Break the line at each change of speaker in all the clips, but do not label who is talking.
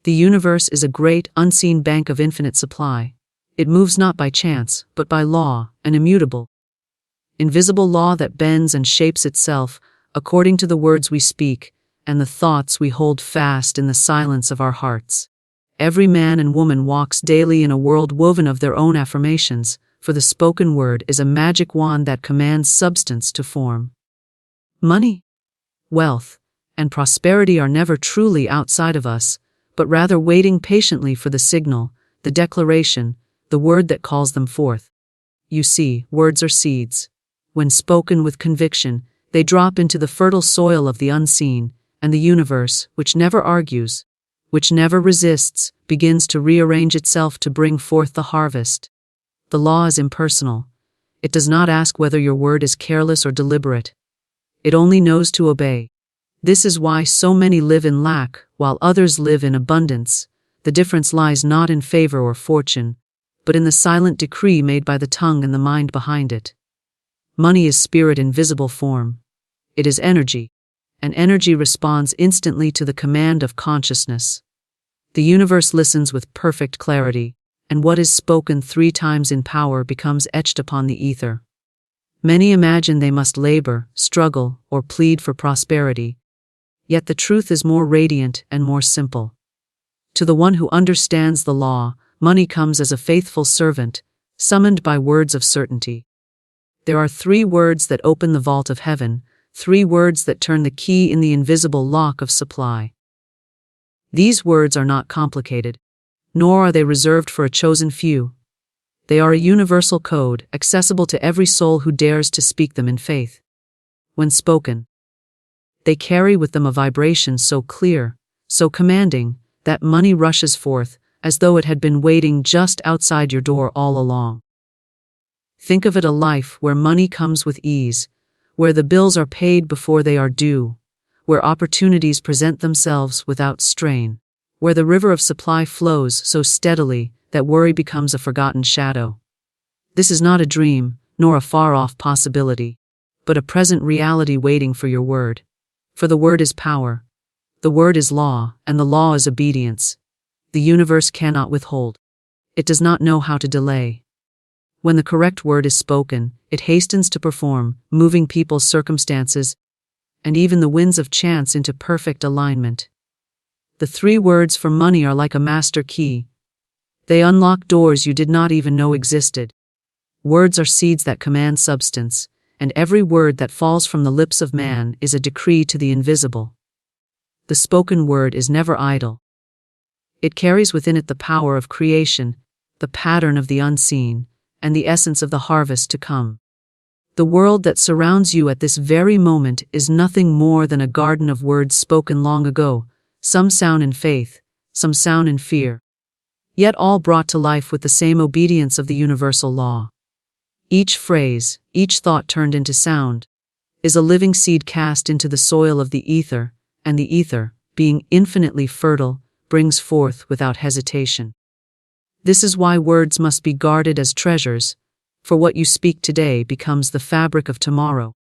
The universe is a great, unseen bank of infinite supply. It moves not by chance, but by law, an immutable, invisible law that bends and shapes itself according to the words we speak and the thoughts we hold fast in the silence of our hearts. Every man and woman walks daily in a world woven of their own affirmations, for the spoken word is a magic wand that commands substance to form. Money, wealth, and prosperity are never truly outside of us, but rather waiting patiently for the signal, the declaration, the word that calls them forth. You see, words are seeds. When spoken with conviction, they drop into the fertile soil of the unseen, and the universe, which never argues, which never resists, begins to rearrange itself to bring forth the harvest. The law is impersonal. It does not ask whether your word is careless or deliberate. It only knows to obey. This is why so many live in lack, while others live in abundance. The difference lies not in favor or fortune, but in the silent decree made by the tongue and the mind behind it. Money is spirit in visible form. It is energy, and energy responds instantly to the command of consciousness. The universe listens with perfect clarity, and what is spoken 3 times in power becomes etched upon the ether. Many imagine they must labor, struggle, or plead for prosperity. Yet the truth is more radiant and more simple. To the one who understands the law, money comes as a faithful servant, summoned by words of certainty. There are 3 words that open the vault of heaven, 3 words that turn the key in the invisible lock of supply. These words are not complicated, nor are they reserved for a chosen few. They are a universal code, accessible to every soul who dares to speak them in faith. When spoken, they carry with them a vibration so clear, so commanding, that money rushes forth, as though it had been waiting just outside your door all along. Think of it a life where money comes with ease, where the bills are paid before they are due, where opportunities present themselves without strain, where the river of supply flows so steadily that worry becomes a forgotten shadow. This is not a dream, nor a far-off possibility, but a present reality waiting for your word. For the word is power, the word is law, and the law is obedience. The universe cannot withhold. It does not know how to delay. When the correct word is spoken, it hastens to perform, moving people's circumstances, and even the winds of chance into perfect alignment. The 3 words for money are like a master key. They unlock doors you did not even know existed. Words are seeds that command substance, and every word that falls from the lips of man is a decree to the invisible. The spoken word is never idle. It carries within it the power of creation, the pattern of the unseen, and the essence of the harvest to come. The world that surrounds you at this very moment is nothing more than a garden of words spoken long ago, some sound in faith, some sound in fear, yet all brought to life with the same obedience of the universal law. Each phrase, each thought turned into sound, is a living seed cast into the soil of the ether, and the ether, being infinitely fertile, brings forth without hesitation. This is why words must be guarded as treasures, for what you speak today becomes the fabric of tomorrow.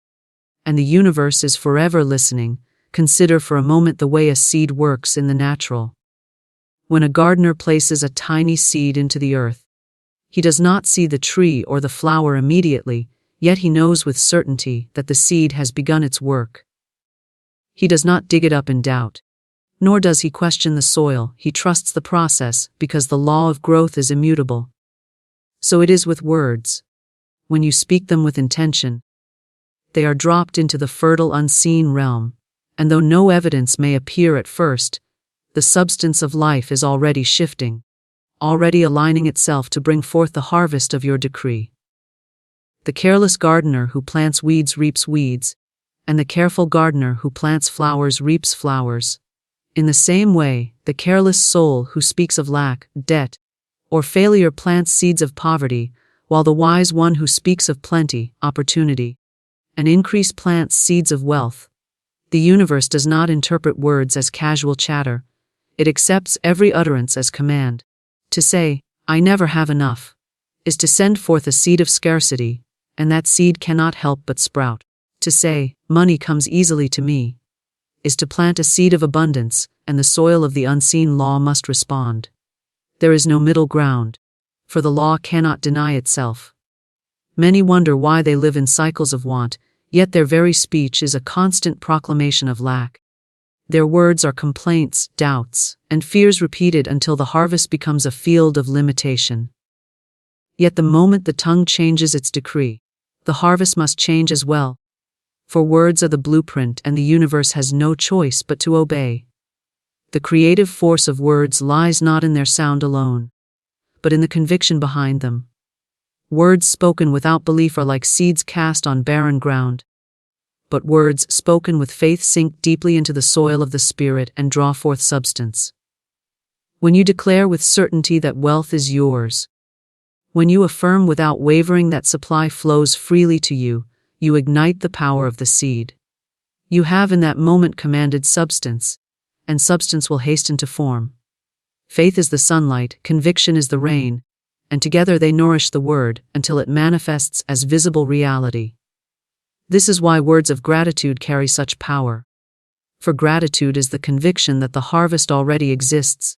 And the universe is forever listening. Consider for a moment the way a seed works in the natural. When a gardener places a tiny seed into the earth, he does not see the tree or the flower immediately, yet he knows with certainty that the seed has begun its work. He does not dig it up in doubt, nor does he question the soil. He trusts the process because the law of growth is immutable. So it is with words. When you speak them with intention, they are dropped into the fertile unseen realm, and though no evidence may appear at first, the substance of life is already shifting, already aligning itself to bring forth the harvest of your decree. The careless gardener who plants weeds reaps weeds, and the careful gardener who plants flowers reaps flowers. In the same way, the careless soul who speaks of lack, debt, or failure plants seeds of poverty, while the wise one who speaks of plenty, opportunity, and increase plants seeds of wealth. The universe does not interpret words as casual chatter. It accepts every utterance as command. To say, "I never have enough," is to send forth a seed of scarcity, and that seed cannot help but sprout. To say, "Money comes easily to me," is to plant a seed of abundance, and the soil of the unseen law must respond. There is no middle ground, for the law cannot deny itself. Many wonder why they live in cycles of want, yet their very speech is a constant proclamation of lack. Their words are complaints, doubts, and fears repeated until the harvest becomes a field of limitation. Yet the moment the tongue changes its decree, the harvest must change as well. For words are the blueprint, and the universe has no choice but to obey. The creative force of words lies not in their sound alone, but in the conviction behind them. Words spoken without belief are like seeds cast on barren ground. But words spoken with faith sink deeply into the soil of the spirit and draw forth substance. When you declare with certainty that wealth is yours, when you affirm without wavering that supply flows freely to you, you ignite the power of the seed. You have in that moment commanded substance, and substance will hasten to form. Faith is the sunlight, conviction is the rain, and together they nourish the word until it manifests as visible reality. This is why words of gratitude carry such power. For gratitude is the conviction that the harvest already exists.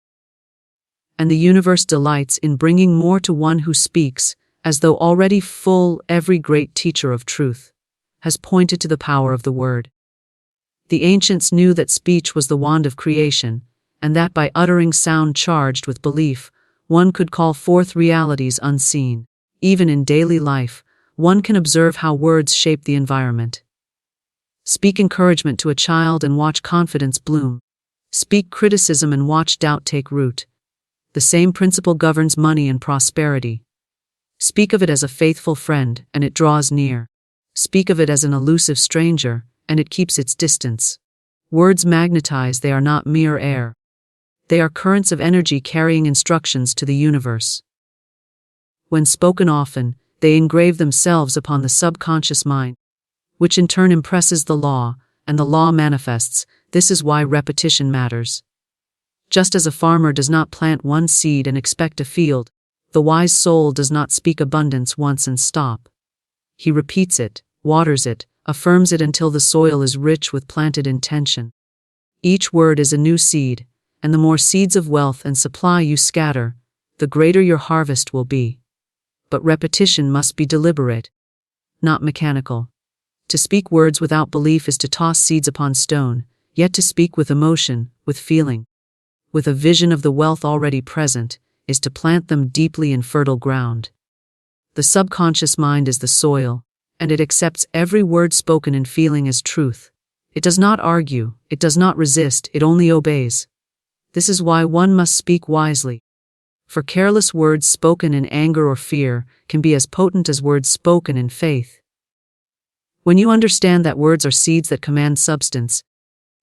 And the universe delights in bringing more to one who speaks, as though already full. Every great teacher of truth has pointed to the power of the word. The ancients knew that speech was the wand of creation, and that by uttering sound charged with belief, one could call forth realities unseen. Even in daily life, one can observe how words shape the environment. Speak encouragement to a child and watch confidence bloom. Speak criticism and watch doubt take root. The same principle governs money and prosperity. Speak of it as a faithful friend, and it draws near. Speak of it as an elusive stranger, and it keeps its distance. Words magnetize, they are not mere air. They are currents of energy carrying instructions to the universe. When spoken often, they engrave themselves upon the subconscious mind, which in turn impresses the law, and the law manifests. This is why repetition matters. Just as a farmer does not plant one seed and expect a field, the wise soul does not speak abundance once and stop. He repeats it, waters it, affirms it until the soil is rich with planted intention. Each word is a new seed, and the more seeds of wealth and supply you scatter, the greater your harvest will be. But repetition must be deliberate, not mechanical. To speak words without belief is to toss seeds upon stone, yet to speak with emotion, with feeling, with a vision of the wealth already present, is to plant them deeply in fertile ground. The subconscious mind is the soil, and it accepts every word spoken in feeling as truth. It does not argue, it does not resist, it only obeys. This is why one must speak wisely. For careless words spoken in anger or fear can be as potent as words spoken in faith. When you understand that words are seeds that command substance,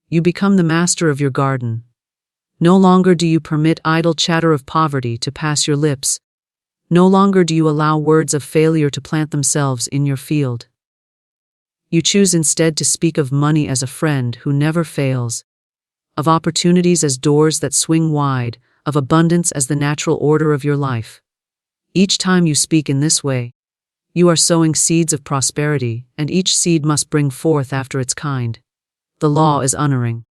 you become the master of your garden. No longer do you permit idle chatter of poverty to pass your lips. No longer do you allow words of failure to plant themselves in your field. You choose instead to speak of money as a friend who never fails, of opportunities as doors that swing wide, of abundance as the natural order of your life. Each time you speak in this way, you are sowing seeds of prosperity, and each seed must bring forth after its kind. The law is unerring.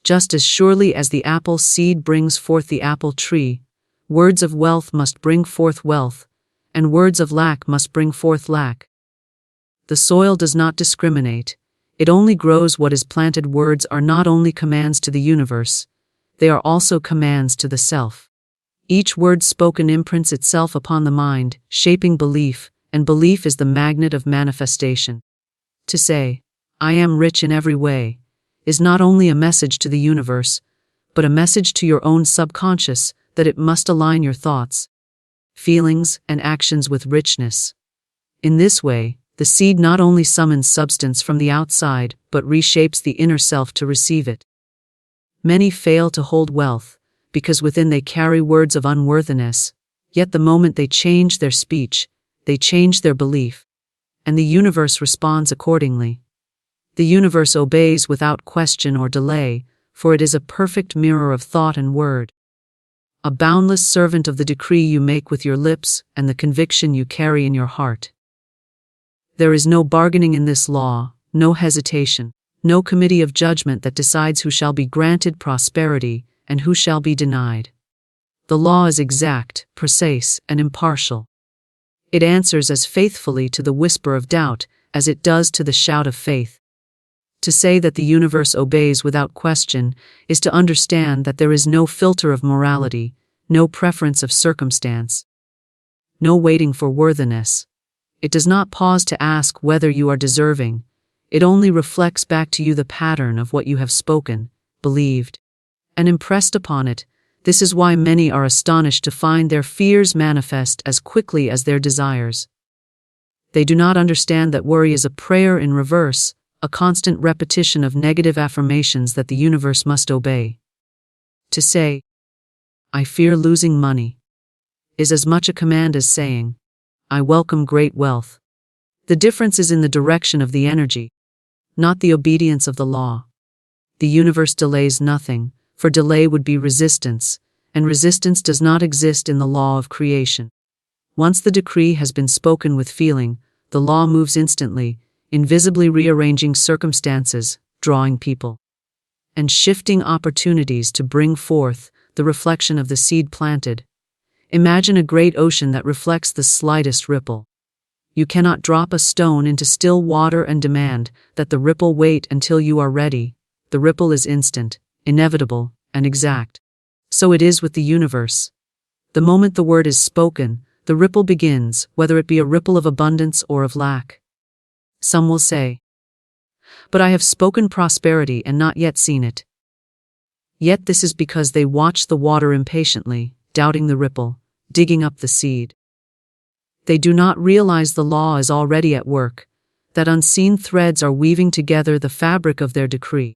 Just as surely as the apple seed brings forth the apple tree, words of wealth must bring forth wealth, and words of lack must bring forth lack. The soil does not discriminate, it only grows what is planted. Words are not only commands to the universe, they are also commands to the self. Each word spoken imprints itself upon the mind, shaping belief, and belief is the magnet of manifestation. To say, "I am rich in every way," is not only a message to the universe, but a message to your own subconscious that it must align your thoughts, feelings, and actions with richness. In this way, the seed not only summons substance from the outside, but reshapes the inner self to receive it. Many fail to hold wealth, because within they carry words of unworthiness, yet the moment they change their speech, they change their belief, and the universe responds accordingly. The universe obeys without question or delay, for it is a perfect mirror of thought and word. A boundless servant of the decree you make with your lips and the conviction you carry in your heart. There is no bargaining in this law, no hesitation, no committee of judgment that decides who shall be granted prosperity and who shall be denied. The law is exact, precise, and impartial. It answers as faithfully to the whisper of doubt as it does to the shout of faith. To say that the universe obeys without question is to understand that there is no filter of morality, no preference of circumstance, no waiting for worthiness. It does not pause to ask whether you are deserving. It only reflects back to you the pattern of what you have spoken, believed, and impressed upon it. This is why many are astonished to find their fears manifest as quickly as their desires. They do not understand that worry is a prayer in reverse, a constant repetition of negative affirmations that the universe must obey. To say, "I fear losing money," is as much a command as saying, "I welcome great wealth." The difference is in the direction of the energy, not the obedience of the law. The universe delays nothing, for delay would be resistance, and resistance does not exist in the law of creation. Once the decree has been spoken with feeling, the law moves instantly, invisibly rearranging circumstances, drawing people, and shifting opportunities to bring forth the reflection of the seed planted. Imagine a great ocean that reflects the slightest ripple. You cannot drop a stone into still water and demand that the ripple wait until you are ready. The ripple is instant, inevitable, and exact. So it is with the universe. The moment the word is spoken, the ripple begins, whether it be a ripple of abundance or of lack. Some will say, "But I have spoken prosperity and not yet seen it." Yet this is because they watch the water impatiently, doubting the ripple, digging up the seed. They do not realize the law is already at work, that unseen threads are weaving together the fabric of their decree.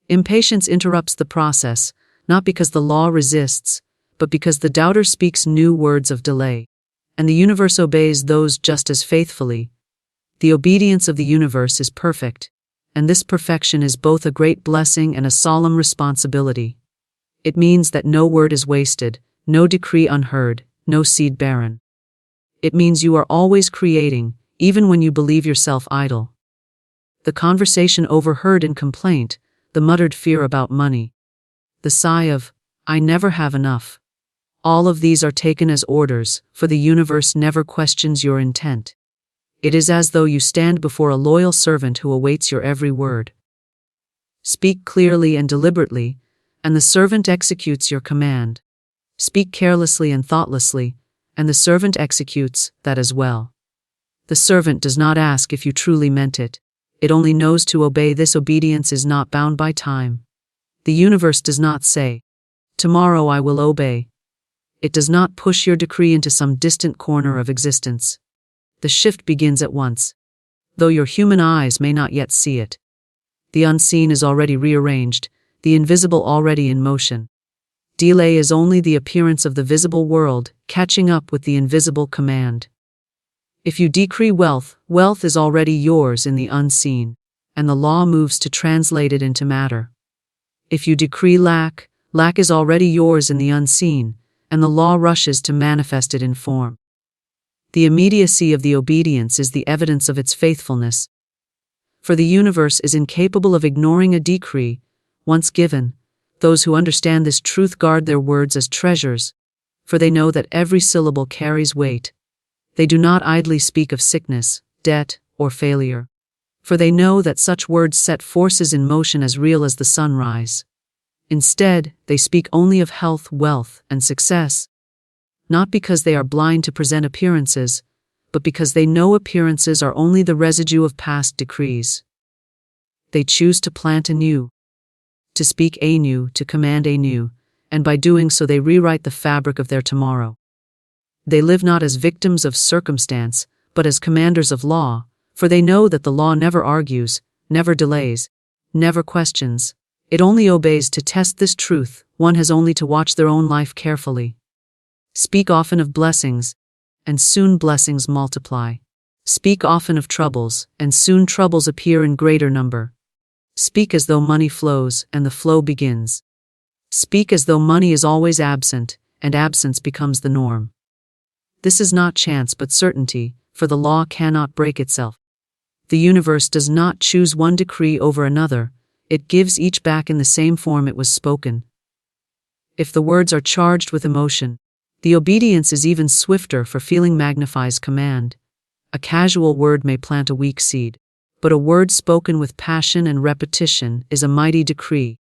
Impatience interrupts the process, not because the law resists, but because the doubter speaks new words of delay, and the universe obeys those just as faithfully. The obedience of the universe is perfect, and this perfection is both a great blessing and a solemn responsibility. It means that no word is wasted, no decree unheard, no seed barren. It means you are always creating, even when you believe yourself idle. The conversation overheard in complaint, the muttered fear about money, the sigh of, "I never have enough." All of these are taken as orders, for the universe never questions your intent. It is as though you stand before a loyal servant who awaits your every word. Speak clearly and deliberately, and the servant executes your command. Speak carelessly and thoughtlessly, and the servant executes that as well. The servant does not ask if you truly meant it. It only knows to obey. This obedience is not bound by time. The universe does not say, "Tomorrow I will obey." It does not push your decree into some distant corner of existence. The shift begins at once, though your human eyes may not yet see it. The unseen is already rearranged, the invisible already in motion. Delay is only the appearance of the visible world catching up with the invisible command. If you decree wealth, wealth is already yours in the unseen, and the law moves to translate it into matter. If you decree lack, lack is already yours in the unseen, and the law rushes to manifest it in form. The immediacy of the obedience is the evidence of its faithfulness. For the universe is incapable of ignoring a decree, once given. Those who understand this truth guard their words as treasures, for they know that every syllable carries weight. They do not idly speak of sickness, debt, or failure, for they know that such words set forces in motion as real as the sunrise. Instead, they speak only of health, wealth, and success, not because they are blind to present appearances, but because they know appearances are only the residue of past decrees. They choose to plant anew, to speak anew, to command anew, and by doing so they rewrite the fabric of their tomorrow. They live not as victims of circumstance, but as commanders of law, for they know that the law never argues, never delays, never questions. It only obeys. To test this truth, one has only to watch their own life carefully. Speak often of blessings, and soon blessings multiply. Speak often of troubles, and soon troubles appear in greater number. Speak as though money flows, and the flow begins. Speak as though money is always absent, and absence becomes the norm. This is not chance but certainty, for the law cannot break itself. The universe does not choose one decree over another, it gives each back in the same form it was spoken. If the words are charged with emotion, the obedience is even swifter, for feeling magnifies command. A casual word may plant a weak seed, but a word spoken with passion and repetition is a mighty decree,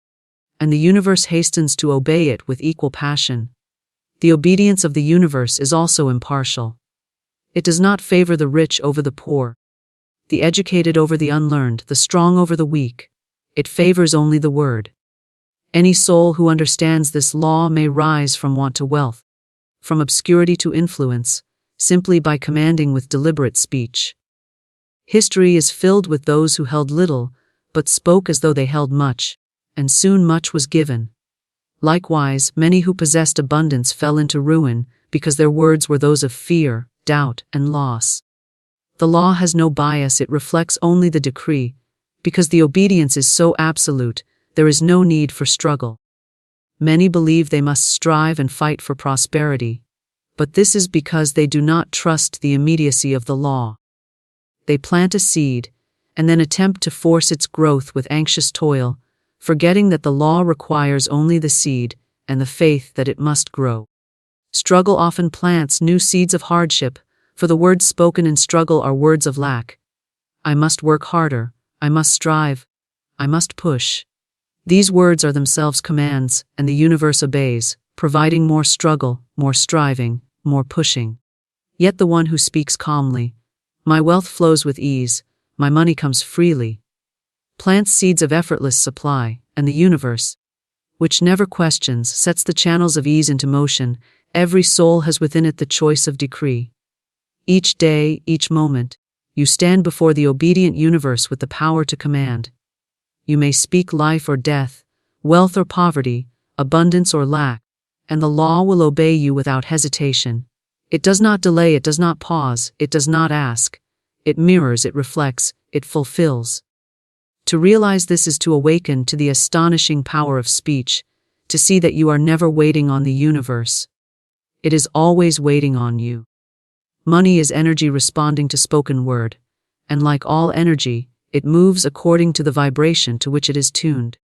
and the universe hastens to obey it with equal passion. The obedience of the universe is also impartial. It does not favor the rich over the poor, the educated over the unlearned, the strong over the weak. It favors only the word. Any soul who understands this law may rise from want to wealth, from obscurity to influence, simply by commanding with deliberate speech. History is filled with those who held little, but spoke as though they held much, and soon much was given. Likewise, many who possessed abundance fell into ruin, because their words were those of fear, doubt, and loss. The law has no bias, it reflects only the decree. Because the obedience is so absolute, there is no need for struggle. Many believe they must strive and fight for prosperity, but this is because they do not trust the immediacy of the law. They plant a seed, and then attempt to force its growth with anxious toil, forgetting that the law requires only the seed and the faith that it must grow. Struggle often plants new seeds of hardship, for the words spoken in struggle are words of lack. I must work harder, I must strive, I must push. These words are themselves commands, and the universe obeys, providing more struggle, more striving, more pushing. Yet the one who speaks calmly, my wealth flows with ease, my money comes freely, plants seeds of effortless supply, and the universe, which never questions, sets the channels of ease into motion. Every soul has within it the choice of decree. Each day, each moment, you stand before the obedient universe with the power to command. You may speak life or death, wealth or poverty, abundance or lack, and the law will obey you without hesitation. It does not delay, it does not pause, it does not ask. It mirrors, it reflects, it fulfills. To realize this is to awaken to the astonishing power of speech, to see that you are never waiting on the universe. It is always waiting on you. Money is energy responding to spoken word, and like all energy, it moves according to the vibration to which it is tuned.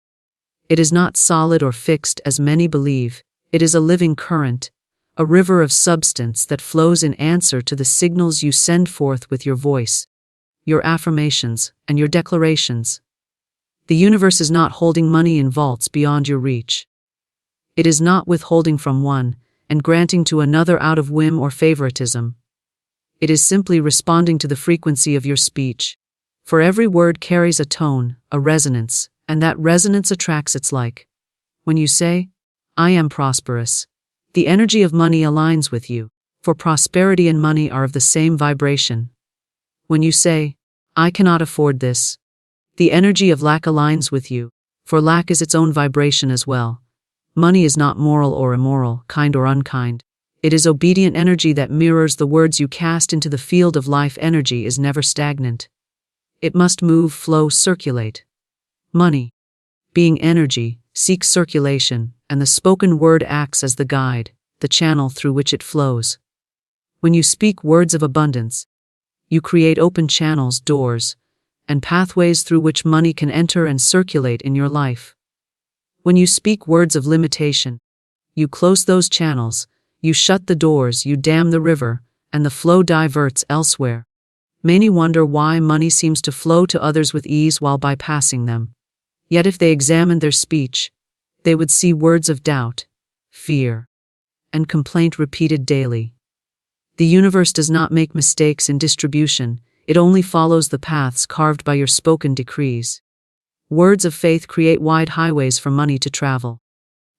It is not solid or fixed as many believe, it is a living current, a river of substance that flows in answer to the signals you send forth with your voice, your affirmations, and your declarations. The universe is not holding money in vaults beyond your reach. It is not withholding from one and granting to another out of whim or favoritism. It is simply responding to the frequency of your speech. For every word carries a tone, a resonance, and that resonance attracts its like. When you say, I am prosperous, the energy of money aligns with you, for prosperity and money are of the same vibration. When you say, I cannot afford this, the energy of lack aligns with you, for lack is its own vibration as well. Money is not moral or immoral, kind or unkind. It is obedient energy that mirrors the words you cast into the field of life. Energy is never stagnant. It must move, flow, circulate. Money, being energy, seeks circulation, and the spoken word acts as the guide, the channel through which it flows. When you speak words of abundance, you create open channels, doors, and pathways through which money can enter and circulate in your life. When you speak words of limitation, you close those channels, you shut the doors, you dam the river, and the flow diverts elsewhere. Many wonder why money seems to flow to others with ease while bypassing them. Yet if they examined their speech, they would see words of doubt, fear, and complaint repeated daily. The universe does not make mistakes in distribution, it only follows the paths carved by your spoken decrees. Words of faith create wide highways for money to travel.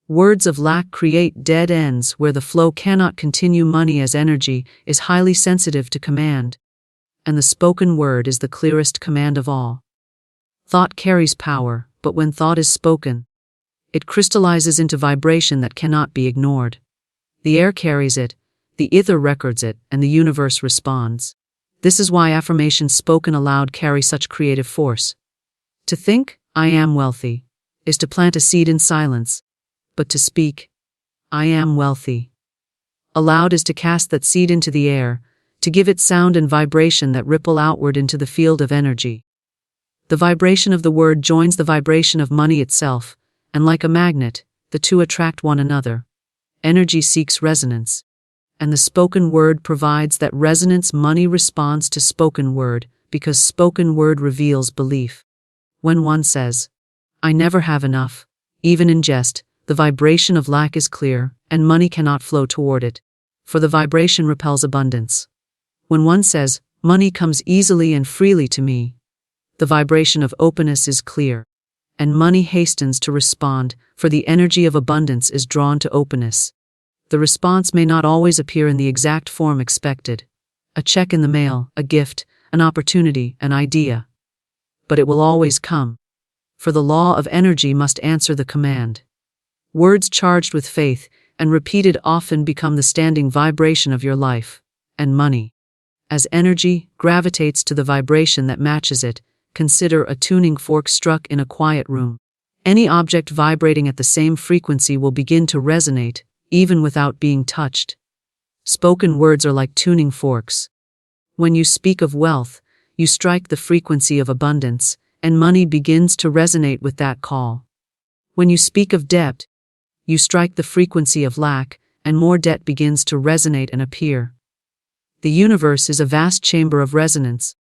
Words of lack create dead ends where the flow cannot continue. Money as energy is highly sensitive to command, and the spoken word is the clearest command of all. Thought carries power, but when thought is spoken, it crystallizes into vibration that cannot be ignored. The air carries it, the ether records it, and the universe responds. This is why affirmations spoken aloud carry such creative force. To think, I am wealthy, is to plant a seed in silence, but to speak, I am wealthy, aloud is to cast that seed into the air, to give it sound and vibration that ripple outward into the field of energy. The vibration of the word joins the vibration of money itself, and like a magnet, the two attract one another. Energy seeks resonance, and the spoken word provides that resonance. Money responds to spoken word, because spoken word reveals belief. When one says, "I never have enough," even in jest, the vibration of lack is clear, and money cannot flow toward it, for the vibration repels abundance. When one says, "Money comes easily and freely to me," the vibration of openness is clear, and money hastens to respond, for the energy of abundance is drawn to openness. The response may not always appear in the exact form expected: a check in the mail, a gift, an opportunity, an idea. But it will always come, for the law of energy must answer the command. Words charged with faith and repeated often become the standing vibration of your life, and money, as energy, gravitates to the vibration that matches it. Consider a tuning fork struck in a quiet room. Any object vibrating at the same frequency will begin to resonate, even without being touched. Spoken words are like tuning forks. When you speak of wealth, you strike the frequency of abundance, and money begins to resonate with that call. When you speak of debt, you strike the frequency of lack, and more debt begins to resonate and appear. The universe is a vast chamber of resonance,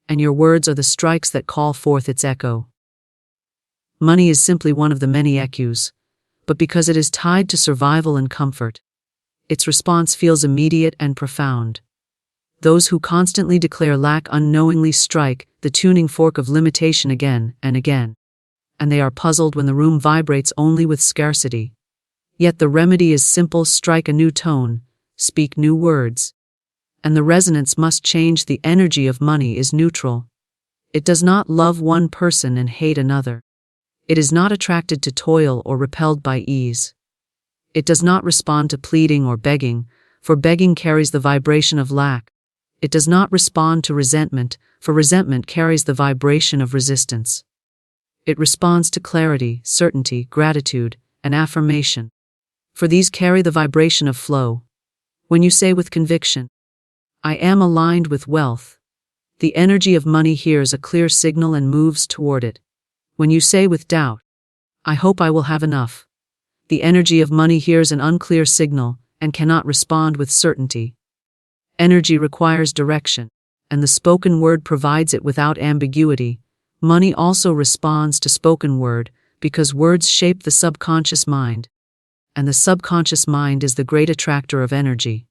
and your words are the strikes that call forth its echo. Money is simply one of the many echoes, but because it is tied to survival and comfort, its response feels immediate and profound. Those who constantly declare lack unknowingly strike the tuning fork of limitation again and again, and they are puzzled when the room vibrates only with scarcity. Yet the remedy is simple: strike a new tone, speak new words, and the resonance must change. The energy of money is neutral. It does not love one person and hate another. It is not attracted to toil or repelled by ease. It does not respond to pleading or begging, for begging carries the vibration of lack. It does not respond to resentment, for resentment carries the vibration of resistance. It responds to clarity, certainty, gratitude, and affirmation, for these carry the vibration of flow. When you say with conviction, "I am aligned with wealth," the energy of money hears a clear signal and moves toward it. When you say with doubt, "I hope I will have enough," the energy of money hears an unclear signal and cannot respond with certainty. Energy requires direction, and the spoken word provides it without ambiguity. Money also responds to spoken word, because words shape the subconscious mind, and the subconscious mind is the great attractor of energy.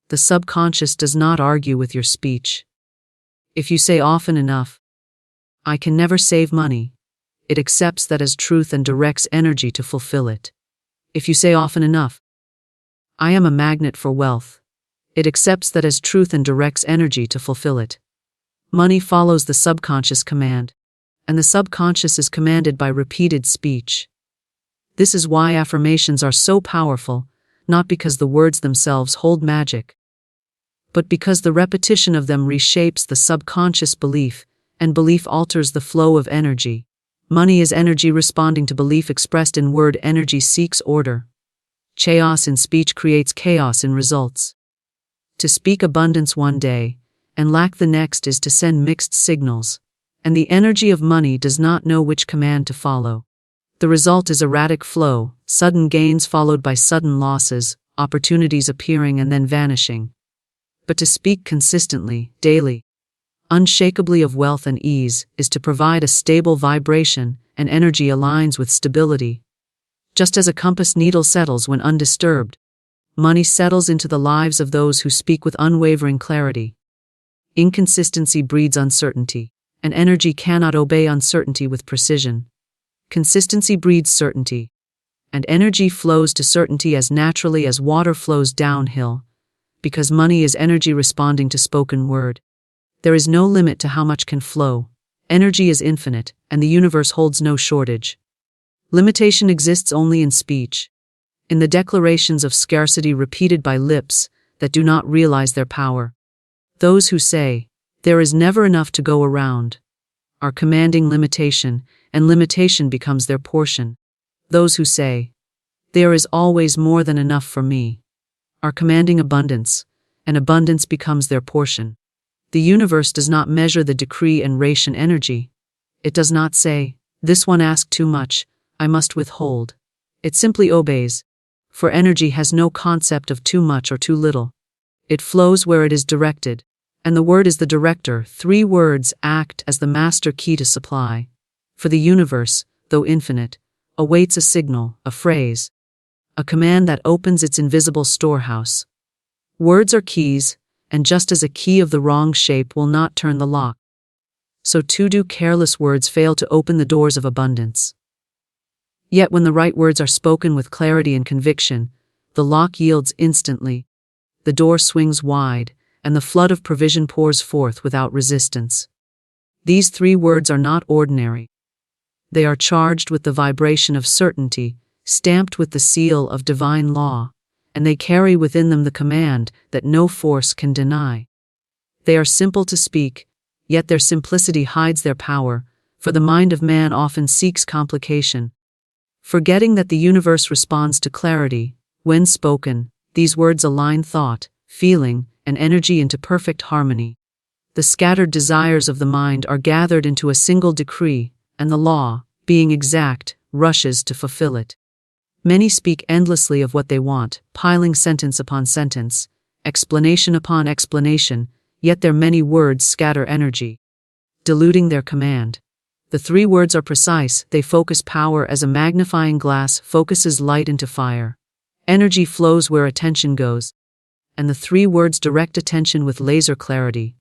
The subconscious does not argue with your speech. If you say often enough, "I can never save money," it accepts that as truth and directs energy to fulfill it. If you say often enough, "I am a magnet for wealth," it accepts that as truth and directs energy to fulfill it. Money follows the subconscious command, and the subconscious is commanded by repeated speech. This is why affirmations are so powerful, not because the words themselves hold magic, but because the repetition of them reshapes the subconscious belief, and belief alters the flow of energy. Money is energy responding to belief expressed in word. Energy seeks order. Chaos in speech creates chaos in results. To speak abundance one day and lack the next is to send mixed signals, and the energy of money does not know which command to follow. The result is erratic flow, sudden gains followed by sudden losses, opportunities appearing and then vanishing. But to speak consistently, daily, unshakably of wealth and ease, is to provide a stable vibration, and energy aligns with stability. Just as a compass needle settles when undisturbed, money settles into the lives of those who speak with unwavering clarity. Inconsistency breeds uncertainty, and energy cannot obey uncertainty with precision. Consistency breeds certainty, and energy flows to certainty as naturally as water flows downhill, because money is energy responding to spoken word. There is no limit to how much can flow. Energy is infinite, and the universe holds no shortage. Limitation exists only in speech, in the declarations of scarcity repeated by lips that do not realize their power. Those who say, "There is never enough to go around," are commanding limitation, and limitation becomes their portion. Those who say, "There is always more than enough for me," are commanding abundance, and abundance becomes their portion. The universe does not measure the decree and ration energy. It does not say, "This one asked too much, I must withhold." It simply obeys, for energy has no concept of too much or too little. It flows where it is directed, and the word is the director. 3 words act as the master key to supply. For the universe, though infinite, awaits a signal, a phrase, a command that opens its invisible storehouse. Words are keys, and just as a key of the wrong shape will not turn the lock, so too do careless words fail to open the doors of abundance. Yet when the right words are spoken with clarity and conviction, the lock yields instantly, the door swings wide, and the flood of provision pours forth without resistance. These 3 words are not ordinary. They are charged with the vibration of certainty, stamped with the seal of divine law, and they carry within them the command that no force can deny. They are simple to speak, yet their simplicity hides their power, for the mind of man often seeks complication. Forgetting that the universe responds to clarity, when spoken, these words align thought, feeling, and energy into perfect harmony. The scattered desires of the mind are gathered into a single decree, and the law, being exact, rushes to fulfill it. Many speak endlessly of what they want, piling sentence upon sentence, explanation upon explanation, yet their many words scatter energy, diluting their command. The 3 words are precise, they focus power as a magnifying glass focuses light into fire. Energy flows where attention goes, and the 3 words direct attention with laser clarity.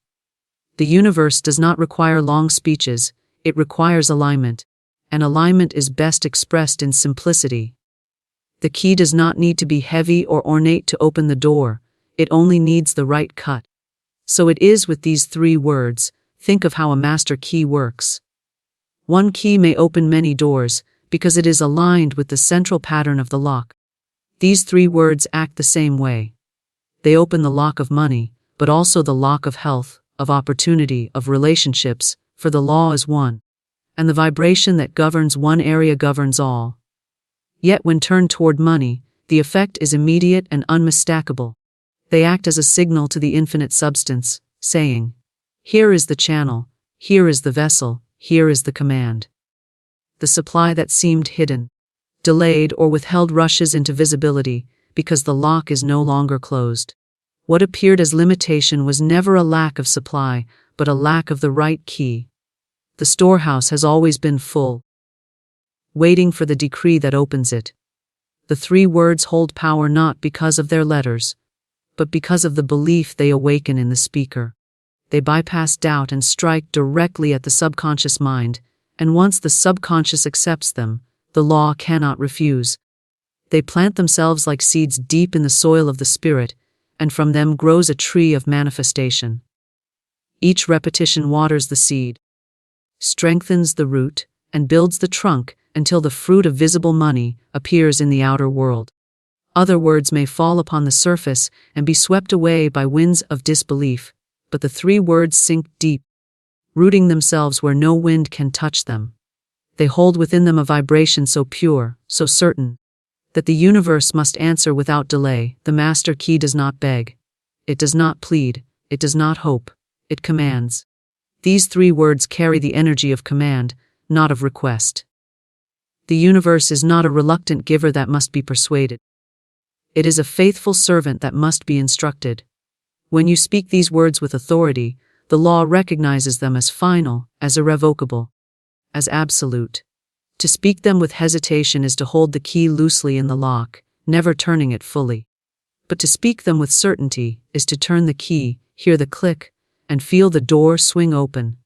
The universe does not require long speeches, it requires alignment, and alignment is best expressed in simplicity. The key does not need to be heavy or ornate to open the door, it only needs the right cut. So it is with these 3 words. Think of how a master key works. One key may open many doors, because it is aligned with the central pattern of the lock. These 3 words act the same way. They open the lock of money, but also the lock of health, of opportunity, of relationships, for the law is one, and the vibration that governs one area governs all. Yet when turned toward money, the effect is immediate and unmistakable. They act as a signal to the infinite substance, saying, "Here is the channel, here is the vessel, here is the command." The supply that seemed hidden, delayed, or withheld rushes into visibility, because the lock is no longer closed. What appeared as limitation was never a lack of supply, but a lack of the right key. The storehouse has always been full, waiting for the decree that opens it. The 3 words hold power not because of their letters, but because of the belief they awaken in the speaker. They bypass doubt and strike directly at the subconscious mind, and once the subconscious accepts them, the law cannot refuse. They plant themselves like seeds deep in the soil of the spirit, and from them grows a tree of manifestation. Each repetition waters the seed, strengthens the root, and builds the trunk until the fruit of visible money appears in the outer world. Other words may fall upon the surface and be swept away by winds of disbelief, but the 3 words sink deep, rooting themselves where no wind can touch them. They hold within them a vibration so pure, so certain, that the universe must answer without delay. The master key does not beg, it does not plead, it does not hope, it commands. These 3 words carry the energy of command, not of request. The universe is not a reluctant giver that must be persuaded. It is a faithful servant that must be instructed. When you speak these words with authority, the law recognizes them as final, as irrevocable, as absolute. To speak them with hesitation is to hold the key loosely in the lock, never turning it fully. But to speak them with certainty is to turn the key, hear the click, and feel the door swing open.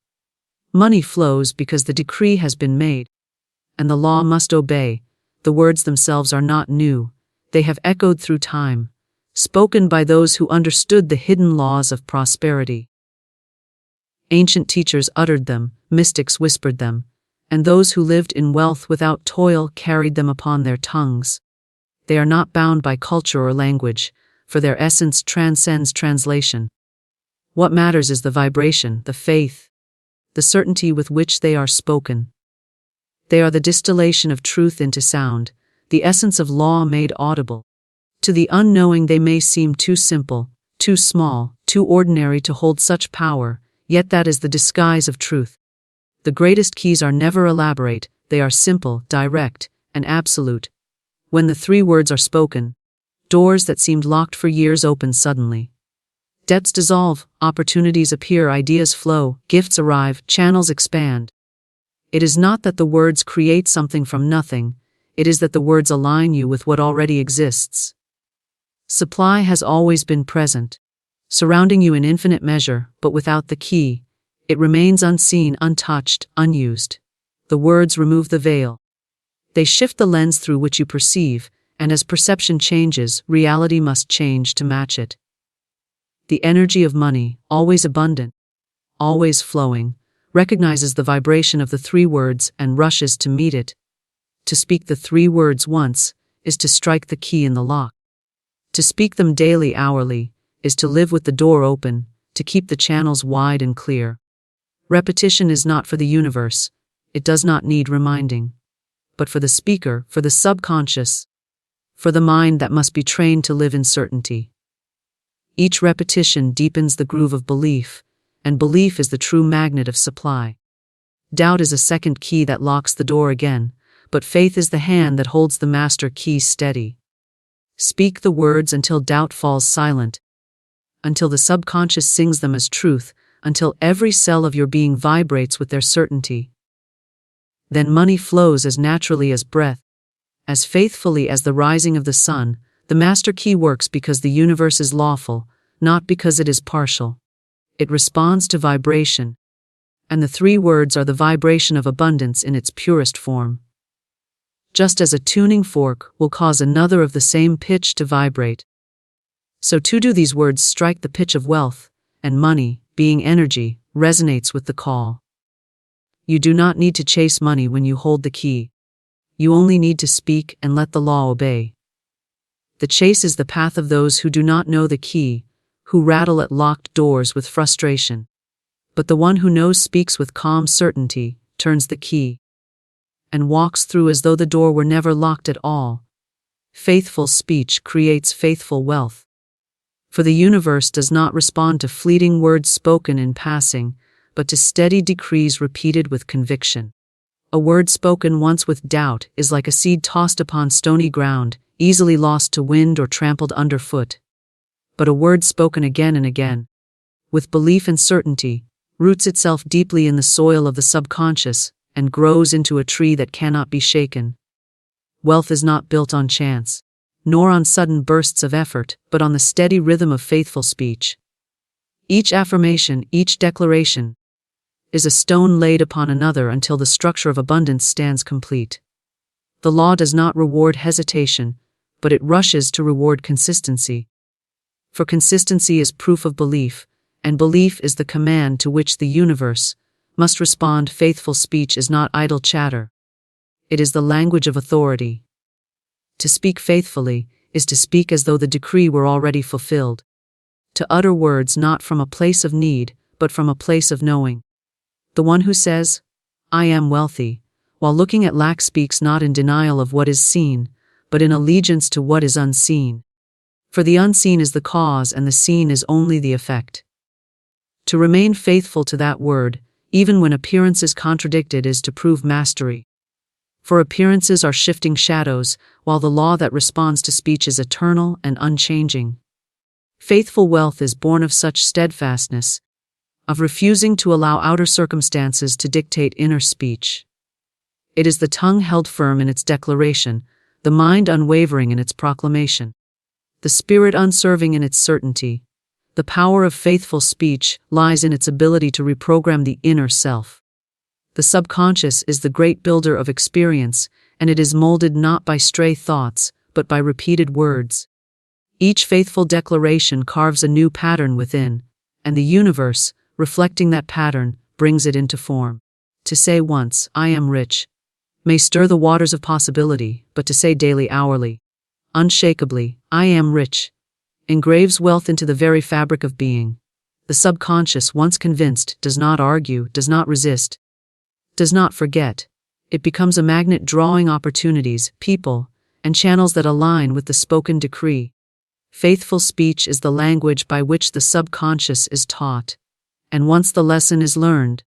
Money flows because the decree has been made, and the law must obey. The words themselves are not new, they have echoed through time, spoken by those who understood the hidden laws of prosperity. Ancient teachers uttered them, mystics whispered them, and those who lived in wealth without toil carried them upon their tongues. They are not bound by culture or language, for their essence transcends translation. What matters is the vibration, the faith, the certainty with which they are spoken. They are the distillation of truth into sound, the essence of law made audible. To the unknowing they may seem too simple, too small, too ordinary to hold such power, yet that is the disguise of truth. The greatest keys are never elaborate, they are simple, direct, and absolute. When the three words are spoken, doors that seemed locked for years open suddenly. Debts dissolve, opportunities appear, ideas flow, gifts arrive, channels expand. It is not that the words create something from nothing, it is that the words align you with what already exists. Supply has always been present, surrounding you in infinite measure, but without the key, it remains unseen, untouched, unused. The words remove the veil. They shift the lens through which you perceive, and as perception changes, reality must change to match it. The energy of money, always abundant, always flowing, recognizes the vibration of the three words and rushes to meet it. To speak the three words once is to strike the key in the lock. To speak them daily, hourly, is to live with the door open, to keep the channels wide and clear. Repetition is not for the universe, it does not need reminding. But for the speaker, for the subconscious, for the mind that must be trained to live in certainty. Each repetition deepens the groove of belief, and belief is the true magnet of supply. Doubt is a second key that locks the door again, but faith is the hand that holds the master key steady. Speak the words until doubt falls silent, until the subconscious sings them as truth, until every cell of your being vibrates with their certainty. Then money flows as naturally as breath, as faithfully as the rising of the sun. The master key works because the universe is lawful, not because it is partial. It responds to vibration, and the three words are the vibration of abundance in its purest form. Just as a tuning fork will cause another of the same pitch to vibrate, so too do these words strike the pitch of wealth, and money, being energy, resonates with the call. You do not need to chase money when you hold the key. You only need to speak and let the law obey. The chase is the path of those who do not know the key, who rattle at locked doors with frustration. But the one who knows speaks with calm certainty, turns the key, and walks through as though the door were never locked at all. Faithful speech creates faithful wealth. For the universe does not respond to fleeting words spoken in passing, but to steady decrees repeated with conviction. A word spoken once with doubt is like a seed tossed upon stony ground, easily lost to wind or trampled underfoot. But a word spoken again and again, with belief and certainty, roots itself deeply in the soil of the subconscious and grows into a tree that cannot be shaken. Wealth is not built on chance, nor on sudden bursts of effort, but on the steady rhythm of faithful speech. Each affirmation, each declaration, is a stone laid upon another until the structure of abundance stands complete. The law does not reward hesitation, but it rushes to reward consistency. For consistency is proof of belief, and belief is the command to which the universe must respond. Faithful speech is not idle chatter. It is the language of authority. To speak faithfully is to speak as though the decree were already fulfilled. To utter words not from a place of need, but from a place of knowing. The one who says, "I am wealthy," while looking at lack speaks not in denial of what is seen, but in allegiance to what is unseen. For the unseen is the cause and the seen is only the effect. To remain faithful to that word, even when appearances contradicted, is to prove mastery. For appearances are shifting shadows, while the law that responds to speech is eternal and unchanging. Faithful wealth is born of such steadfastness, of refusing to allow outer circumstances to dictate inner speech. It is the tongue held firm in its declaration, the mind unwavering in its proclamation, the spirit unserving in its certainty. The power of faithful speech lies in its ability to reprogram the inner self. The subconscious is the great builder of experience, and it is molded not by stray thoughts, but by repeated words. Each faithful declaration carves a new pattern within, and the universe, reflecting that pattern, brings it into form. To say once, "I am rich," may stir the waters of possibility, but to say daily, hourly, unshakably, "I am rich," engraves wealth into the very fabric of being. The subconscious, once convinced, does not argue, does not resist, does not forget. It becomes a magnet drawing opportunities, people, and channels that align with the spoken decree. Faithful speech is the language by which the subconscious is taught. And once the lesson is learned,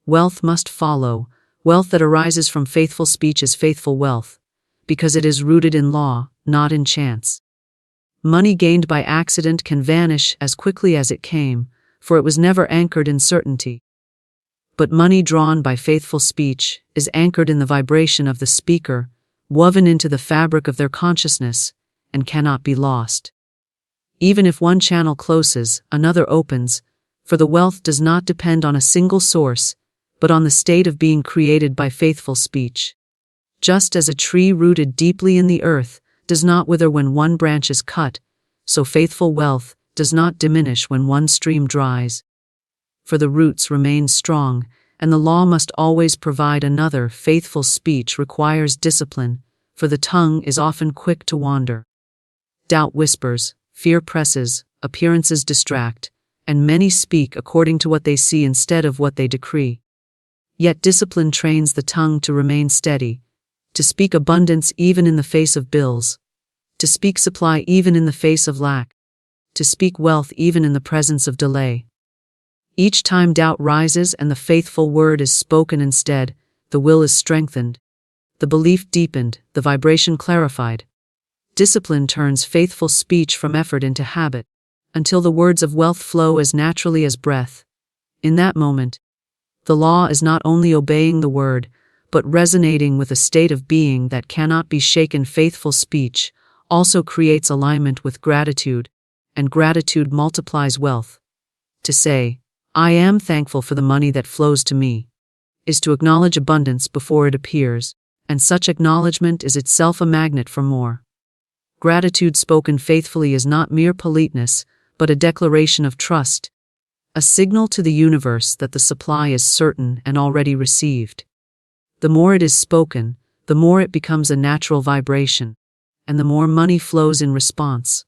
wealth must follow. Wealth that arises from faithful speech is faithful wealth, because it is rooted in law, not in chance. Money gained by accident can vanish as quickly as it came, for it was never anchored in certainty. But money drawn by faithful speech is anchored in the vibration of the speaker, woven into the fabric of their consciousness, and cannot be lost. Even if one channel closes, another opens, for the wealth does not depend on a single source, but on the state of being created by faithful speech. Just as a tree rooted deeply in the earth does not wither when one branch is cut, so faithful wealth does not diminish when one stream dries. For the roots remain strong, and the law must always provide another. Faithful speech requires discipline, for the tongue is often quick to wander. Doubt whispers, fear presses, appearances distract, and many speak according to what they see instead of what they decree. Yet discipline trains the tongue to remain steady, to speak abundance even in the face of bills, to speak supply even in the face of lack, to speak wealth even in the presence of delay. Each time doubt rises and the faithful word is spoken instead, the will is strengthened, the belief deepened, the vibration clarified. Discipline turns faithful speech from effort into habit, until the words of wealth flow as naturally as breath. In that moment, the law is not only obeying the word, but resonating with a state of being that cannot be shaken. Faithful speech also creates alignment with gratitude, and gratitude multiplies wealth. To say, "I am thankful for the money that flows to me," is to acknowledge abundance before it appears, and such acknowledgement is itself a magnet for more. Gratitude spoken faithfully is not mere politeness, but a declaration of trust, a signal to the universe that the supply is certain and already received. The more it is spoken, the more it becomes a natural vibration, and the more money flows in response.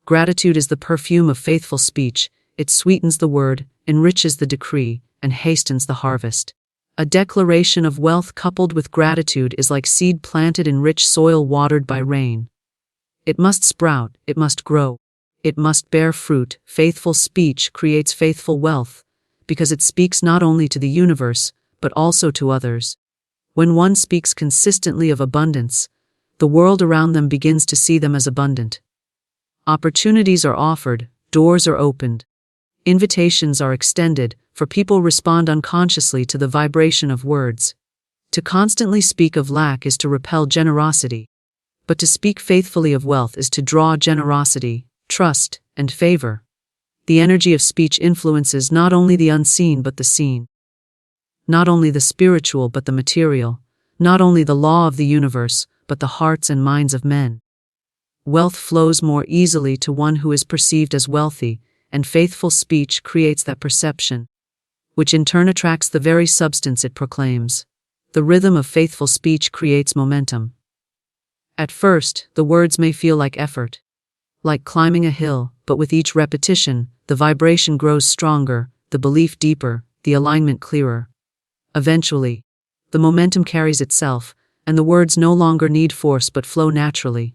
Gratitude is the perfume of faithful speech. It sweetens the word, enriches the decree, and hastens the harvest. A declaration of wealth coupled with gratitude is like seed planted in rich soil watered by rain. It must sprout, it must grow, it must bear fruit. Faithful speech creates faithful wealth, because it speaks not only to the universe, but also to others. When one speaks consistently of abundance, the world around them begins to see them as abundant. Opportunities are offered, doors are opened, invitations are extended, for people respond unconsciously to the vibration of words. To constantly speak of lack is to repel generosity, but to speak faithfully of wealth is to draw generosity, trust, and favor. The energy of speech influences not only the unseen but the seen, not only the spiritual but the material, not only the law of the universe but the hearts and minds of men. Wealth flows more easily to one who is perceived as wealthy, and faithful speech creates that perception, which in turn attracts the very substance it proclaims. The rhythm of faithful speech creates momentum. At first, the words may feel like effort, like climbing a hill, but with each repetition, the vibration grows stronger, the belief deeper, the alignment clearer. Eventually, the momentum carries itself, and the words no longer need force but flow naturally.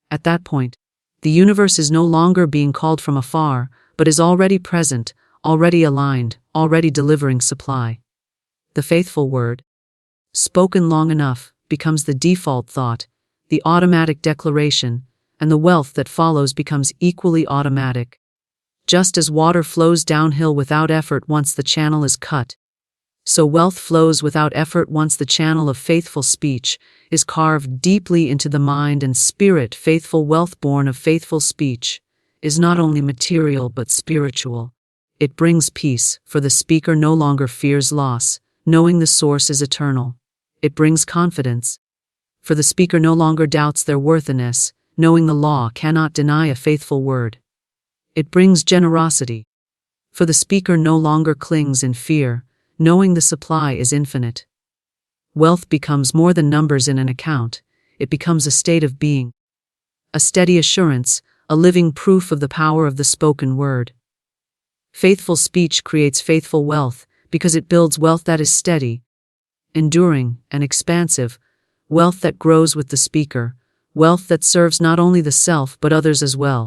At that point, the universe is no longer being called from afar, but is already present, already aligned, already delivering supply. The faithful word, spoken long enough, becomes the default thought, the automatic declaration, and the wealth that follows becomes equally automatic. Just as water flows downhill without effort once the channel is cut, so wealth flows without effort once the channel of faithful speech is carved deeply into the mind and spirit. Faithful wealth born of faithful speech is not only material but spiritual. It brings peace, for the speaker no longer fears loss, knowing the source is eternal. It brings confidence, for the speaker no longer doubts their worthiness, knowing the law cannot deny a faithful word. It brings generosity, for the speaker no longer clings in fear, knowing the supply is infinite. Wealth becomes more than numbers in an account. It becomes a state of being, a steady assurance, a living proof of the power of the spoken word. Faithful speech creates faithful wealth because it builds wealth that is steady, enduring, and expansive, wealth that grows with the speaker, wealth that serves not only the self but others as well.